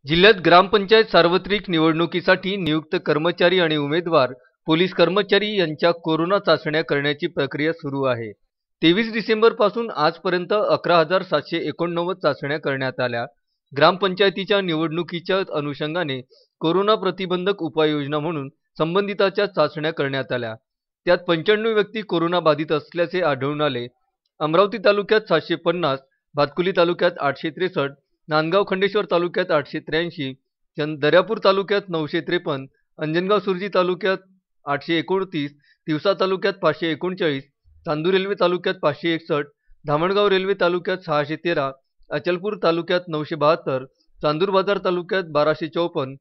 जिल्ह्यात ग्रामपंचायत सार्वत्रिक निवडणुकीसाठी नियुक्त कर्मचारी आणि उमेदवार, पोलीस कर्मचारी यांच्या कोरोना चाचण्या करण्याची प्रक्रिया सुरू आहे। 23 डिसेंबर पासून आजपर्यंत 11,789 चाचण्या करण्यात आल्या। ग्रामपंचायतीच्या निवडणुकीच्या अनुषंगाने कोरोना प्रतिबंधक उपाययोजना म्हणून संबंधितांच्या चाचण्या करण्यात आल्या। त्यात 95 व्यक्ती कोरोना बाधित असल्याचे आढळून आले। अमरावती तालुक्यात 750, भातकुली तालुक्यात 863, नांदगाव खंडेश्वर तालुक्यात 883, दर्यापूर तालुक्यात 953, अंजनगाव सुर्जी तालुक्यात 829, तिवसा तालुक्यात 539, चांदूर रेल्वे तालुक्यात 561, धामणगाव रेल्वे तालुक्यात 613, अचलपूर तालुक्यात 972, चांदूर बाजार तालुक्यात 1254,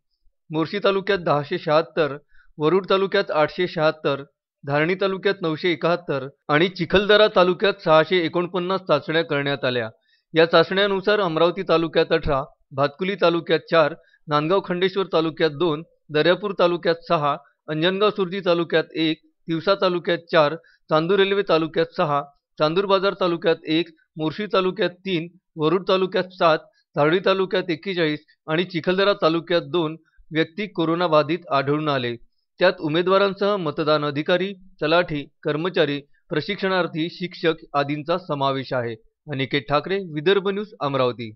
मोर्शी तालुक्यात 1076, वरुड तालुक्यात 876, धारणी तालुक्यात 971 आणि चिखलदरा तालुक्यात 649 चाचण्या करण्यात आल्या। या चाचण्यांनुसार अमरावती तालुक्यात 18, भातकुली तालुक्यात 4, नांदगाव खंडेश्वर तालुक्यात 2, दर्यापूर तालुक्यात 6, अंजनगाव सुर्जी तालुक्यात 1, तिवसा तालुक्यात 4, चांदूर रेल्वे तालुक्यात 6, चांदूर बाजार तालुक्यात 1, मोर्शी तालुक्यात 3, वरुड तालुक्यात 7, धारणी तालुक्यात 41 आणि चिखलदरा तालुक्यात 2 व्यक्ती कोरोना बाधित आढळून आले। त्यात उमेदवारांसह मतदान अधिकारी, तलाठी, कर्मचारी, प्रशिक्षणार्थी, शिक्षक आदींचा समावेश आहे। अनिकेत ठाकरे, विदर्भ न्यूज, अमरावती।